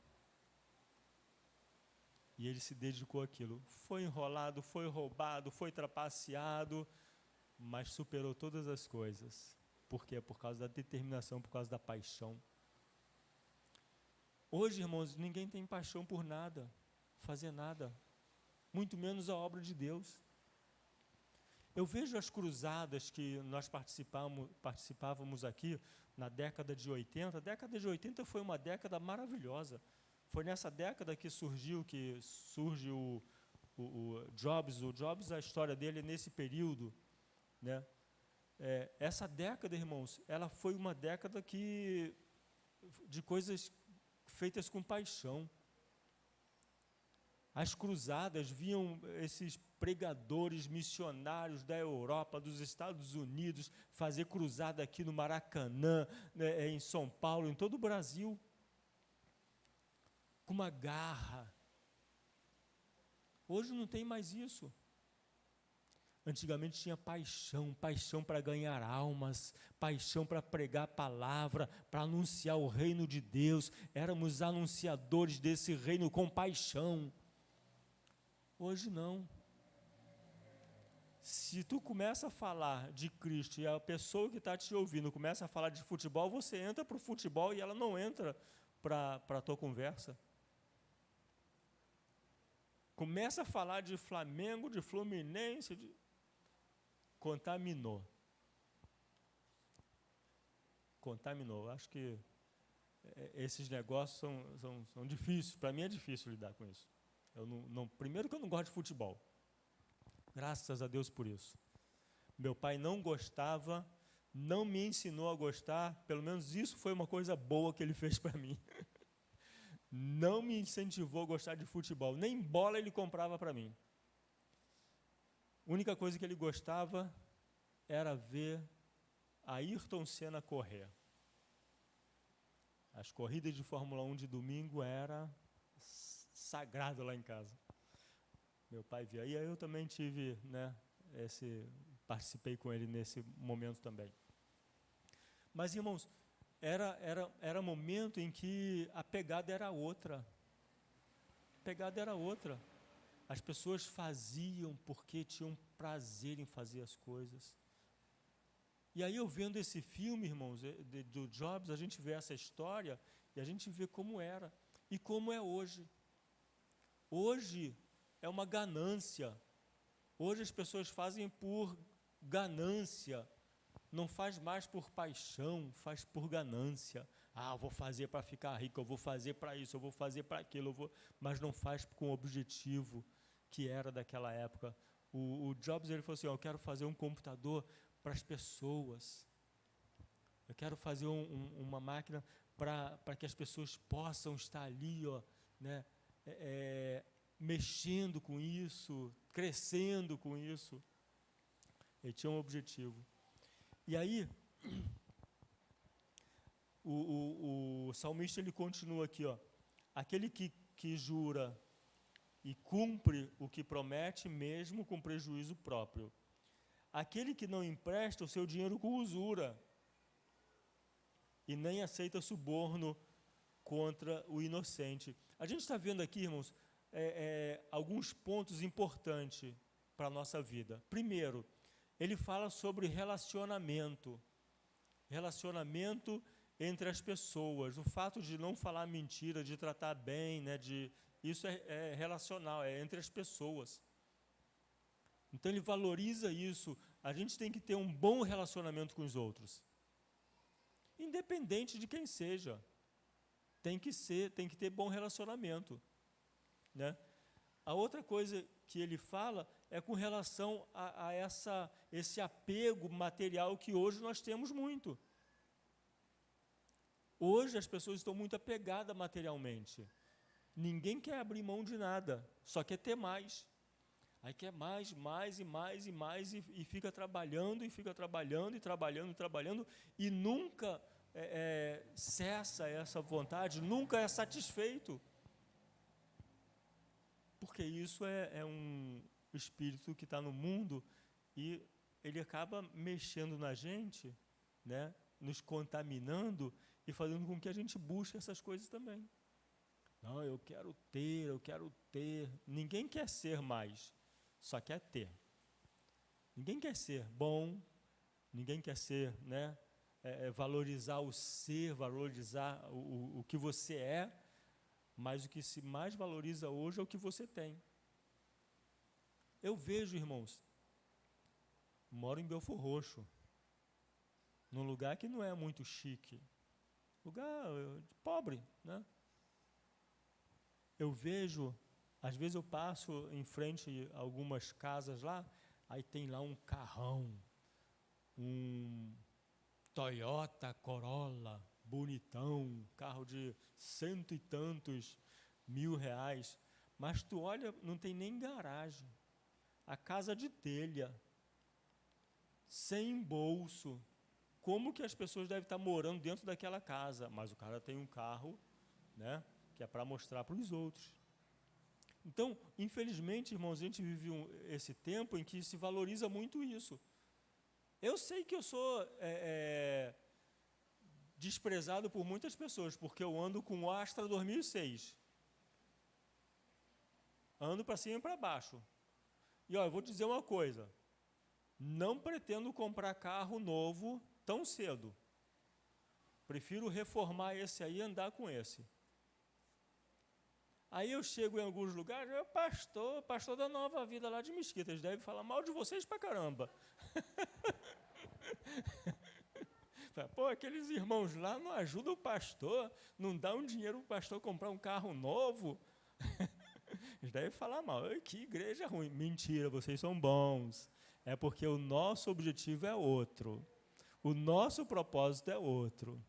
E ele se dedicou àquilo. Foi enrolado, foi roubado, foi trapaceado, mas superou todas as coisas. Por quê? Por causa da determinação, por causa da paixão. Hoje, irmãos, ninguém tem paixão por nada, fazer nada, muito menos a obra de Deus. Eu vejo as cruzadas que nós participávamos aqui na década de 80. A década de 80 foi uma década maravilhosa. Foi nessa década que surge o Jobs. O Jobs, a história dele é nesse período, né? Essa década, irmãos, ela foi uma década de coisas feitas com paixão. As cruzadas viam esses pregadores missionários da Europa, dos Estados Unidos, fazer cruzada aqui no Maracanã, né, em São Paulo, em todo o Brasil, com uma garra. Hoje não tem mais isso. Antigamente tinha paixão para ganhar almas, paixão para pregar a palavra, para anunciar o reino de Deus. Éramos anunciadores desse reino com paixão. Hoje não. Se tu começa a falar de Cristo e a pessoa que está te ouvindo começa a falar de futebol, você entra para o futebol e ela não entra para a tua conversa. Começa a falar de Flamengo, de Fluminense, contaminou. Acho que esses negócios são difíceis. Para mim é difícil lidar com isso. Primeiro que eu não gosto de futebol. Graças a Deus por isso. Meu pai não gostava, não me ensinou a gostar, pelo menos isso foi uma coisa boa que ele fez para mim. Não me incentivou a gostar de futebol, nem bola ele comprava para mim. A única coisa que ele gostava era ver a Ayrton Senna correr. As corridas de Fórmula 1 de domingo era sagrado lá em casa. Meu pai via. E aí eu também tive, né, participei com ele nesse momento também. Mas, irmãos, era momento em que a pegada era outra. As pessoas faziam porque tinham prazer em fazer as coisas. E aí, eu vendo esse filme, irmãos, do Jobs, a gente vê essa história e a gente vê como era e como é hoje. Hoje é uma ganância. Hoje as pessoas fazem por ganância. Não faz mais por paixão, faz por ganância. Ah, eu vou fazer para ficar rico, eu vou fazer para isso, eu vou fazer para aquilo, mas não faz com o objetivo que era daquela época. O Jobs, ele falou assim, eu quero fazer um computador para as pessoas. Eu quero fazer uma máquina para que as pessoas possam estar ali, né, mexendo com isso, crescendo com isso. Ele tinha um objetivo. E aí, o salmista, ele continua aqui, aquele que jura e cumpre o que promete, mesmo com prejuízo próprio. Aquele que não empresta o seu dinheiro com usura e nem aceita suborno contra o inocente. A gente está vendo aqui, irmãos, alguns pontos importantes para a nossa vida. Primeiro, ele fala sobre relacionamento entre as pessoas, o fato de não falar mentira, de tratar bem, né, isso é relacional, é entre as pessoas. Então ele valoriza isso. A gente tem que ter um bom relacionamento com os outros, independente de quem seja. Tem que ter bom relacionamento, né? A outra coisa que ele fala é com relação a esse apego material que hoje nós temos muito. Hoje as pessoas estão muito apegadas materialmente. Ninguém quer abrir mão de nada, só quer ter mais. Aí quer mais, e fica trabalhando, e nunca cessa essa vontade, nunca é satisfeito. Porque isso é um espírito que está no mundo e ele acaba mexendo na gente, né, nos contaminando e fazendo com que a gente busque essas coisas também. Não, eu quero ter. Ninguém quer ser mais, só quer ter. Ninguém quer ser bom, ninguém quer ser, né, valorizar o ser, valorizar o que você é, mas o que se mais valoriza hoje é o que você tem. Eu vejo, irmãos, moro em Belfor Roxo, num lugar que não é muito chique, lugar pobre, né? Eu vejo, às vezes eu passo em frente a algumas casas lá, aí tem lá um carrão, um Toyota Corolla, bonitão, carro de 100 e tantos mil reais, mas tu olha, não tem nem garagem, a casa de telha, sem bolso. Como que as pessoas devem estar morando dentro daquela casa? Mas o cara tem um carro, né, que é para mostrar para os outros. Então, infelizmente, irmãos, a gente vive esse tempo em que se valoriza muito isso. Eu sei que eu sou desprezado por muitas pessoas, porque eu ando com o Astra 2006. Ando para cima e para baixo. E eu vou te dizer uma coisa, não pretendo comprar carro novo tão cedo. Prefiro reformar esse aí e andar com esse. Aí eu chego em alguns lugares, pastor da Nova Vida lá de Mesquita, eles devem falar mal de vocês pra caramba. Pô, aqueles irmãos lá não ajudam o pastor, não dão dinheiro para o pastor comprar um carro novo. Eles devem falar mal, que igreja ruim. Mentira, vocês são bons. É porque o nosso objetivo é outro. O nosso propósito é outro.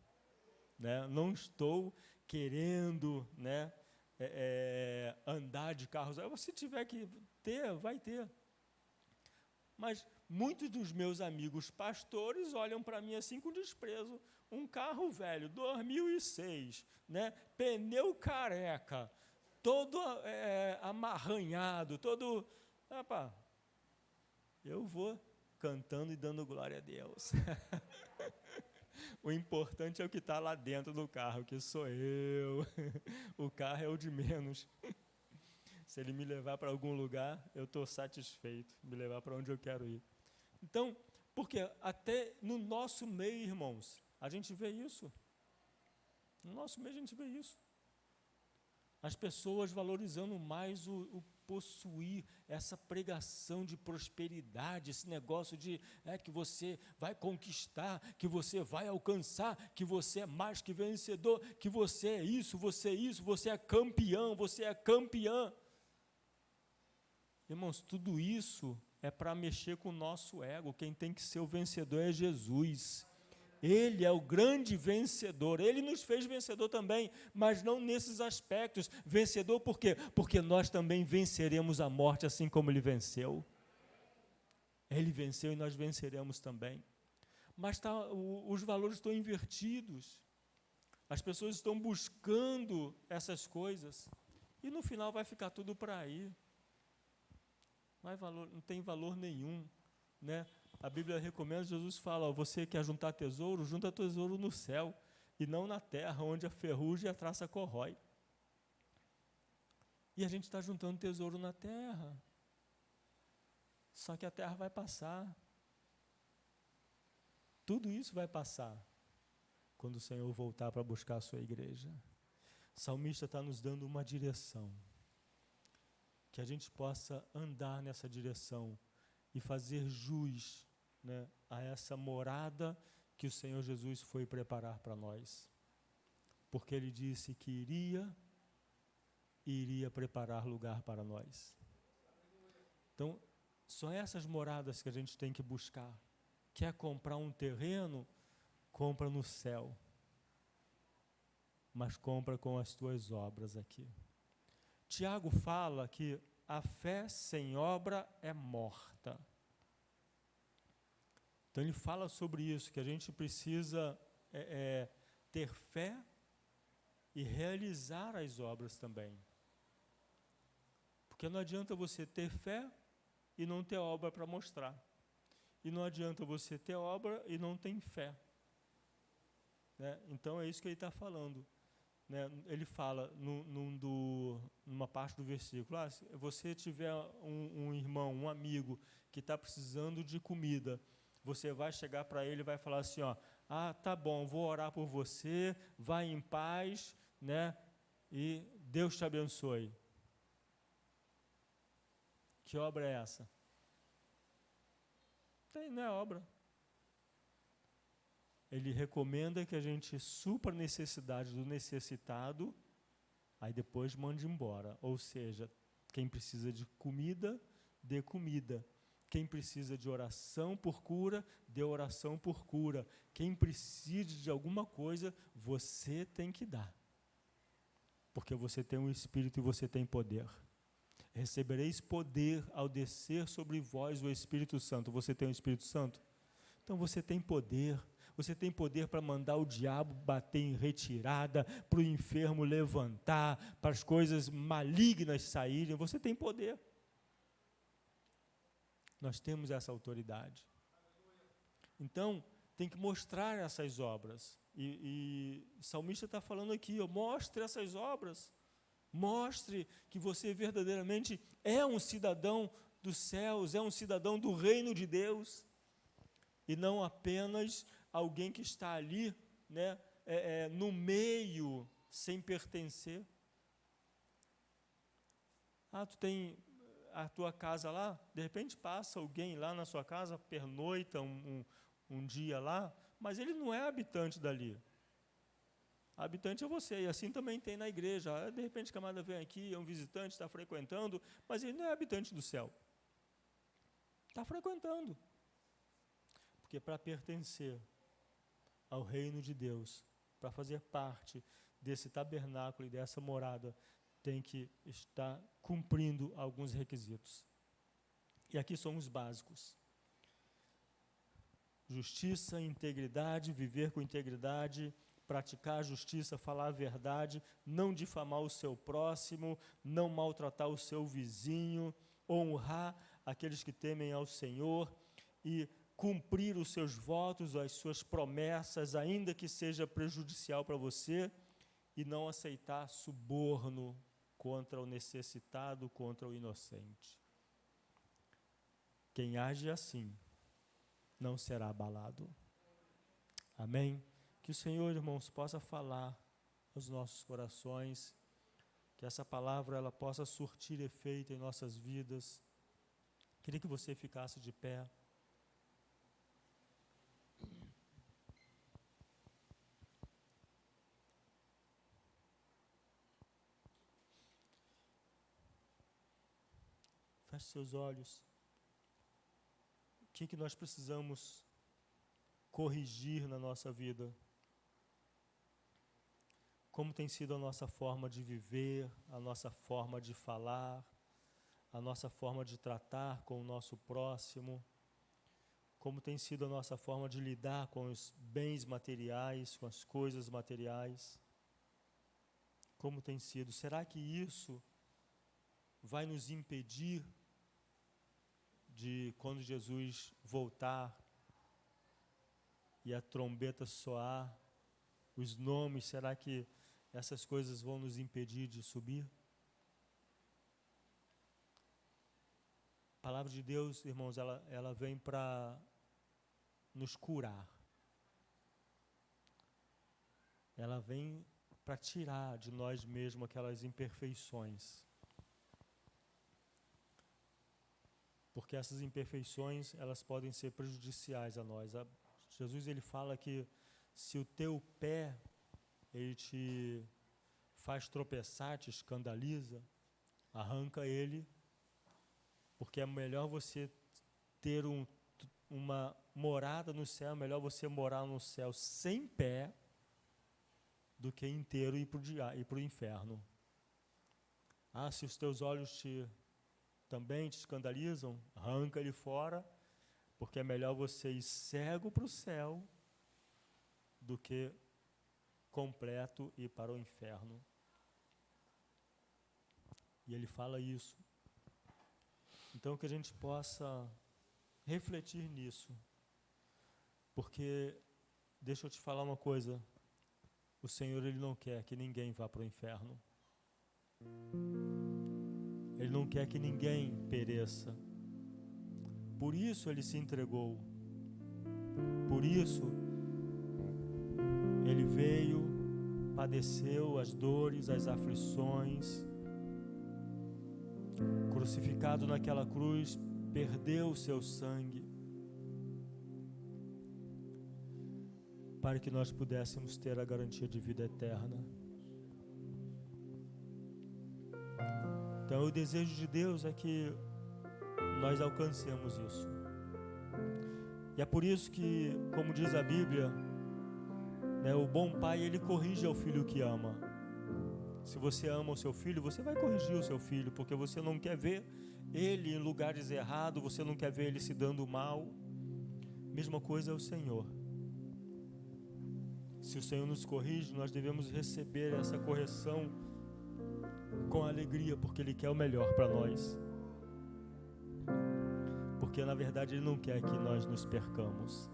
Né? Não estou querendo, né, andar de carros. Se tiver que ter, vai ter. Mas muitos dos meus amigos pastores olham para mim assim com desprezo. Um carro velho, 2006, né, pneu careca, todo amarranhado, todo... Opa, eu vou cantando e dando glória a Deus. O importante é o que está lá dentro do carro, que sou eu. O carro é o de menos. Se ele me levar para algum lugar, eu estou satisfeito, me levar para onde eu quero ir. Então, porque até no nosso meio, irmãos, a gente vê isso. No nosso meio a gente vê isso. As pessoas valorizando mais o possuir, essa pregação de prosperidade, esse negócio de que você vai conquistar, que você vai alcançar, que você é mais que vencedor, que você é isso, você é campeão, você é campeã. Irmãos, tudo isso é para mexer com o nosso ego. Quem tem que ser o vencedor é Jesus. Ele é o grande vencedor. Ele nos fez vencedor também, mas não nesses aspectos. Vencedor por quê? Porque nós também venceremos a morte assim como ele venceu. Ele venceu e nós venceremos também. Mas os valores estão invertidos. As pessoas estão buscando essas coisas e no final vai ficar tudo para aí. Não tem valor nenhum, né? A Bíblia recomenda, Jesus fala, você quer juntar tesouro, junta tesouro no céu, e não na terra, onde a ferrugem e a traça corrói. E a gente está juntando tesouro na terra, só que a terra vai passar. Tudo isso vai passar, quando o Senhor voltar para buscar a sua igreja. O salmista está nos dando uma direção, que a gente possa andar nessa direção e fazer jus, né, a essa morada que o Senhor Jesus foi preparar para nós. Porque Ele disse que iria preparar lugar para nós. Então, são essas moradas que a gente tem que buscar. Quer comprar um terreno? Compra no céu. Mas compra com as tuas obras aqui. Tiago fala que a fé sem obra é morta. Então ele fala sobre isso, que a gente precisa ter fé e realizar as obras também. Porque não adianta você ter fé e não ter obra para mostrar. E não adianta você ter obra e não ter fé. Né? Então é isso que ele está falando. Né? Ele fala numa parte do versículo, se você tiver um irmão, um amigo que está precisando de comida, você vai chegar para ele e vai falar assim, tá bom, vou orar por você, vai em paz, né? E Deus te abençoe. Que obra é essa? Não é obra. Ele recomenda que a gente supra a necessidade do necessitado, aí depois mande embora. Ou seja, quem precisa de comida, dê comida. Quem precisa de oração por cura, dê oração por cura. Quem precisa de alguma coisa, você tem que dar. Porque você tem um Espírito e você tem poder. Recebereis poder ao descer sobre vós o Espírito Santo. Você tem o Espírito Santo? Então você tem poder. Você tem poder para mandar o diabo bater em retirada, para o enfermo levantar, para as coisas malignas saírem. Você tem poder. Nós temos essa autoridade. Então, tem que mostrar essas obras. E o salmista está falando aqui, mostre essas obras. Mostre que você verdadeiramente é um cidadão dos céus, é um cidadão do reino de Deus. E não apenas alguém que está ali, né, no meio, sem pertencer. Tu tem a tua casa lá, de repente passa alguém lá na sua casa, pernoita um dia lá, mas ele não é habitante dali. Habitante é você, e assim também tem na igreja. De repente o camarada vem aqui, é um visitante, está frequentando, mas ele não é habitante do céu. Está frequentando. Porque para pertencer ao reino de Deus, para fazer parte desse tabernáculo e dessa morada, tem que estar cumprindo alguns requisitos. E aqui são os básicos. Justiça, integridade, viver com integridade, praticar a justiça, falar a verdade, não difamar o seu próximo, não maltratar o seu vizinho, honrar aqueles que temem ao Senhor e cumprir os seus votos, as suas promessas, ainda que seja prejudicial para você, e não aceitar suborno contra o necessitado, contra o inocente. Quem age assim não será abalado. Amém? Que o Senhor, irmãos, possa falar aos nossos corações, que essa palavra ela possa surtir efeito em nossas vidas. Queria que você ficasse de pé. Feche seus olhos. O que nós precisamos corrigir na nossa vida? Como tem sido a nossa forma de viver, a nossa forma de falar, a nossa forma de tratar com o nosso próximo? Como tem sido a nossa forma de lidar com os bens materiais, com as coisas materiais? Como tem sido? Será que isso vai nos impedir de, quando Jesus voltar e a trombeta soar, os nomes, será que essas coisas vão nos impedir de subir? A palavra de Deus, irmãos, ela vem para nos curar. Ela vem para tirar de nós mesmos aquelas imperfeições. Porque essas imperfeições, elas podem ser prejudiciais a nós. Jesus, ele fala que se o teu pé, ele te faz tropeçar, te escandaliza, arranca ele, porque é melhor você ter uma morada no céu, é melhor você morar no céu sem pé, do que inteiro ir para o inferno. Se os teus olhos também te escandalizam, arranca ele fora, porque é melhor você ir cego para o céu do que completo ir para o inferno. E ele fala isso. Então que a gente possa refletir nisso, porque deixa eu te falar uma coisa, o Senhor ele não quer que ninguém vá para o inferno. Ele não quer que ninguém pereça. Por isso ele se entregou. Por isso ele veio, padeceu as dores, as aflições, crucificado naquela cruz, perdeu o seu sangue, para que nós pudéssemos ter a garantia de vida eterna. Então o desejo de Deus é que nós alcancemos isso. E é por isso que, como diz a Bíblia, o bom pai, ele corrige ao filho que ama. Se você ama o seu filho, você vai corrigir o seu filho, porque você não quer ver ele em lugares errados, você não quer ver ele se dando mal. Mesma coisa é o Senhor. Se o Senhor nos corrige, nós devemos receber essa correção com alegria, porque Ele quer o melhor para nós. Porque na verdade Ele não quer que nós nos percamos.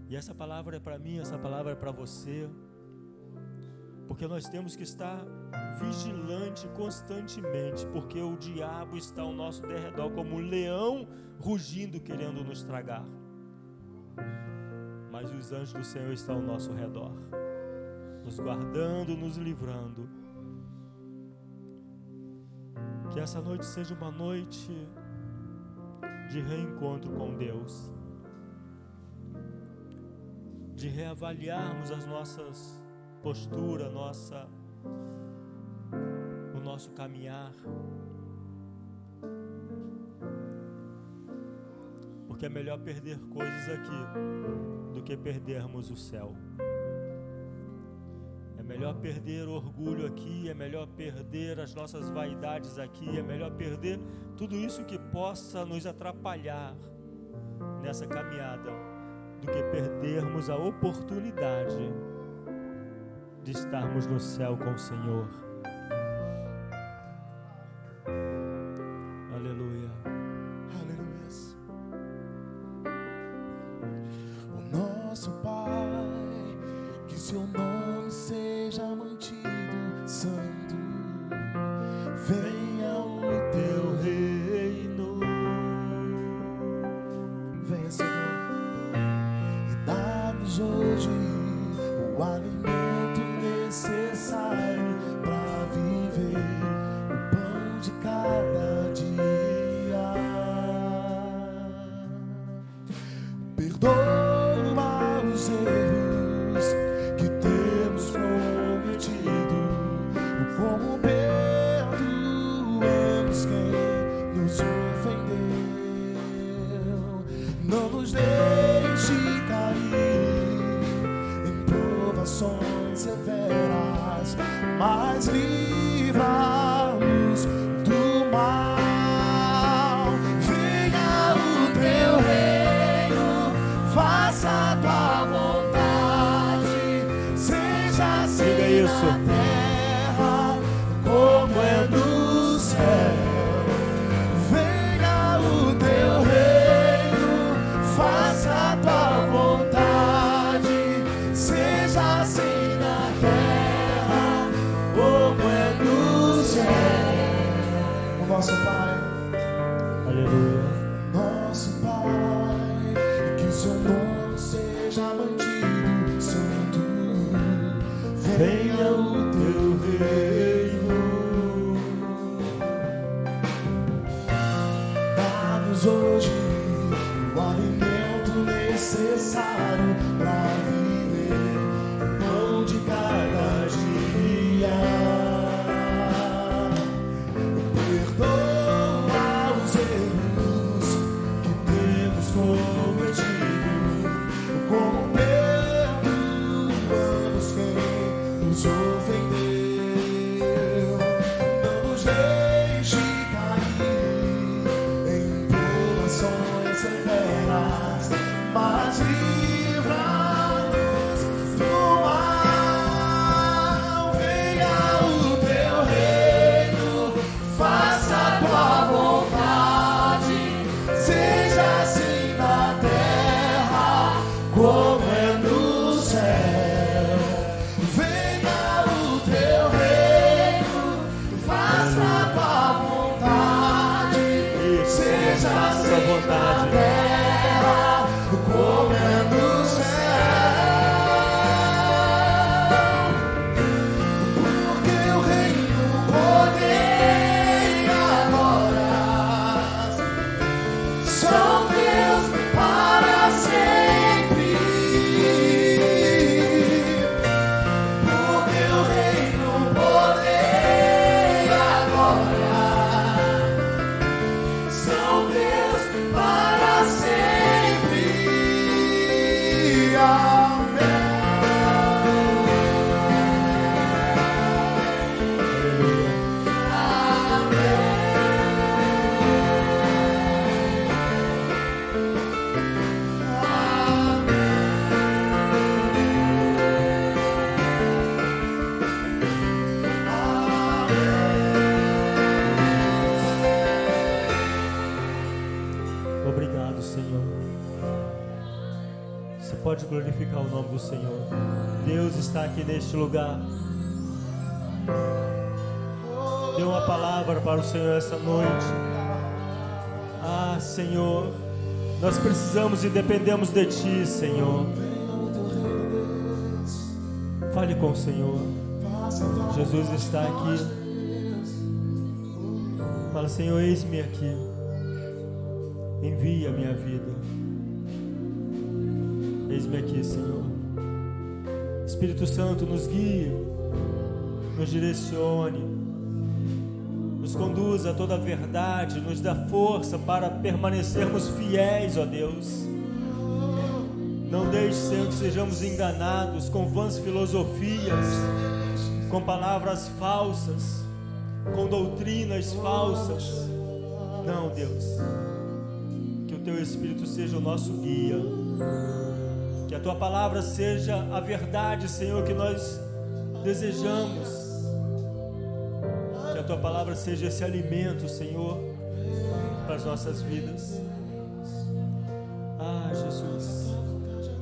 E essa palavra é para mim, essa palavra é para você, porque nós temos que estar vigilante constantemente, porque o diabo está ao nosso derredor como um leão rugindo, querendo nos tragar. Mas os anjos do Senhor estão ao nosso redor, nos guardando, nos livrando. Que essa noite seja uma noite de reencontro com Deus, de reavaliarmos as nossas posturas, o nosso caminhar, porque é melhor perder coisas aqui do que perdermos o céu. É melhor perder o orgulho aqui, é melhor perder as nossas vaidades aqui, é melhor perder tudo isso que possa nos atrapalhar nessa caminhada, do que perdermos a oportunidade de estarmos no céu com o Senhor. Aleluia. Aleluia. O nosso Pai, que seu nome seja mantido santo. perdoa os erros que temos cometido, como perdoamos quem nos ofendeu. Não nos deixe cair em provações severas, mas livra-nos do mal. Venha o teu reino, faça a tua vontade, seja assim na terra como é no céu. Venha o teu reino, faça a tua vontade, seja assim na terra como é no céu. O nosso Pai, Aleluia. nosso Pai, que o seu nome seja mantido santo. Venha o teu reino, dá-nos hoje o alimento necessário para viver, pão de cada dia. Perdoa os erros que temos cometido, como perdoamos quem nos ofendeu. Não nos deixe cair em provações severas, mas livra-nos do mal. Venha o teu reino, faça a tua vontade, seja assim na terra como é no céu. Venha o teu reino, faça a tua vontade, seja assim Sua na vontade. terra como é no céu. Porque o reino, o poder e a glória são teus para sempre. Porque o reino, o poder e a glória são teus para sempre. Amém. Obrigado, Senhor. Você pode glorificar o nome do Senhor. Deus está aqui neste lugar. Dê uma palavra para o Senhor essa noite. Ah, Senhor, nós precisamos e dependemos de Ti, Senhor. Fale com o Senhor. Jesus está aqui. Fala, Senhor, eis-me aqui. Envia a minha vida. Eis-me aqui, Senhor. Espírito Santo, nos guie, nos direcione, nos conduza a toda a verdade, nos dá força para permanecermos fiéis, ó Deus. Não deixe, Senhor, que sejamos enganados com vãs filosofias, com palavras falsas, com doutrinas falsas. Não, Deus. Que o Teu Espírito seja o nosso guia. Que a Tua palavra seja a verdade, Senhor, que nós desejamos. Que a Tua palavra seja esse alimento, Senhor, para as nossas vidas. Ah, Jesus.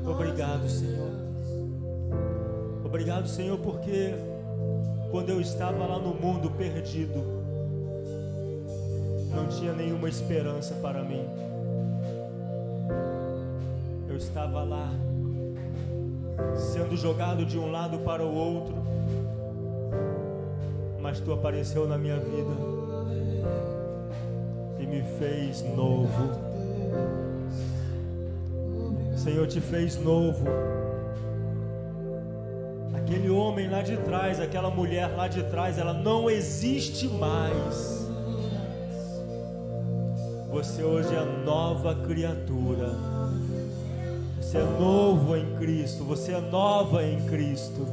Obrigado, Senhor. Obrigado, Senhor, porque quando eu estava lá no mundo perdido, não tinha nenhuma esperança para mim. Eu estava lá, sendo jogado de um lado para o outro, mas Tu apareceu na minha vida e me fez novo. Senhor te fez novo. Aquele homem lá de trás, aquela mulher lá de trás, ela não existe mais. Você hoje é nova criatura. Você é novo em Cristo. Você é nova em Cristo.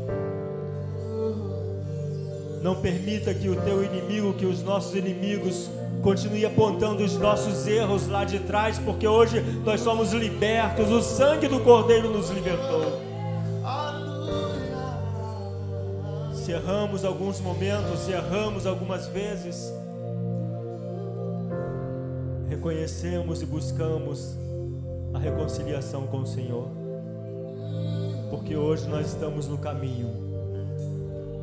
Não permita que o teu inimigo, que os nossos inimigos continue apontando os nossos erros lá de trás, porque hoje nós somos libertos. O sangue do Cordeiro nos libertou. Se erramos alguns momentos, se erramos algumas vezes, reconhecemos e buscamos a reconciliação com o Senhor, porque hoje nós estamos no caminho.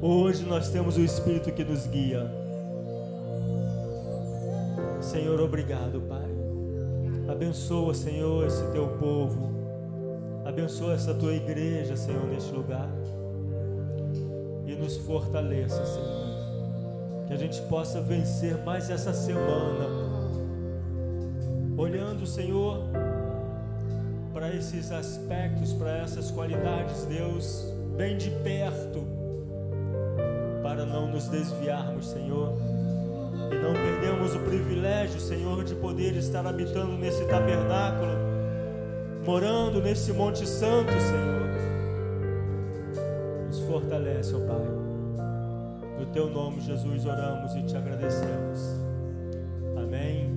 Hoje nós temos o Espírito que nos guia. Senhor, obrigado, Pai. Abençoa, Senhor, esse teu povo. Abençoa essa tua igreja, Senhor, neste lugar. E nos fortaleça, Senhor. Que a gente possa vencer mais essa semana, olhando, Senhor, para esses aspectos, para essas qualidades, Deus, bem de perto, para não nos desviarmos, Senhor, e não perdermos o privilégio, Senhor, de poder estar habitando nesse tabernáculo, morando nesse Monte Santo, Senhor. Nos fortalece, ó Pai. No teu nome, Jesus, oramos e te agradecemos. Amém.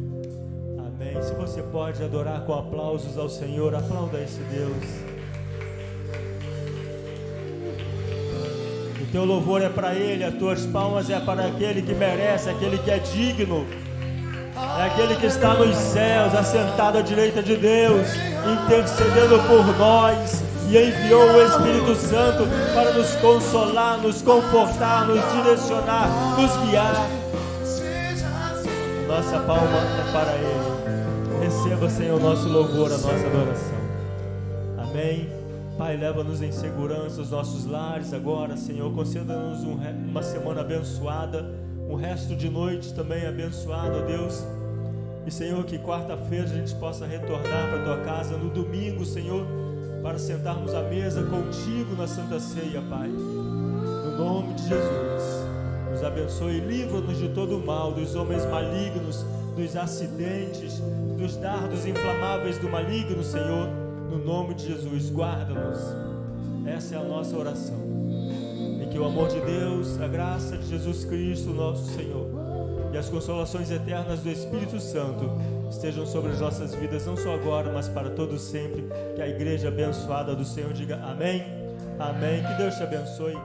Amém. Se você pode adorar com aplausos ao Senhor, aplauda esse Deus. O teu louvor é para Ele, as tuas palmas é para aquele que merece, aquele que é digno, é aquele que está nos céus, assentado à direita de Deus, intercedendo por nós, e enviou o Espírito Santo para nos consolar, nos confortar, nos direcionar, nos guiar. Nossa palma é para Ele. Receba, Senhor, o nosso louvor, a nossa adoração. Amém. Pai, leva-nos em segurança aos nossos lares agora, Senhor. Conceda-nos uma semana abençoada, um resto de noite também abençoado, ó Deus. E, Senhor, que quarta-feira a gente possa retornar para a Tua casa no domingo, Senhor, para sentarmos à mesa contigo na Santa Ceia, Pai. No nome de Jesus, nos abençoe e livra-nos de todo o mal, dos homens malignos, dos acidentes, dos dardos inflamáveis do maligno, Senhor. No nome de Jesus, guarda-nos. Essa é a nossa oração. E que o amor de Deus, a graça de Jesus Cristo, nosso Senhor, e as consolações eternas do Espírito Santo estejam sobre as nossas vidas, não só agora, mas para todos sempre. Que a igreja abençoada do Senhor diga amém. Amém. Que Deus te abençoe.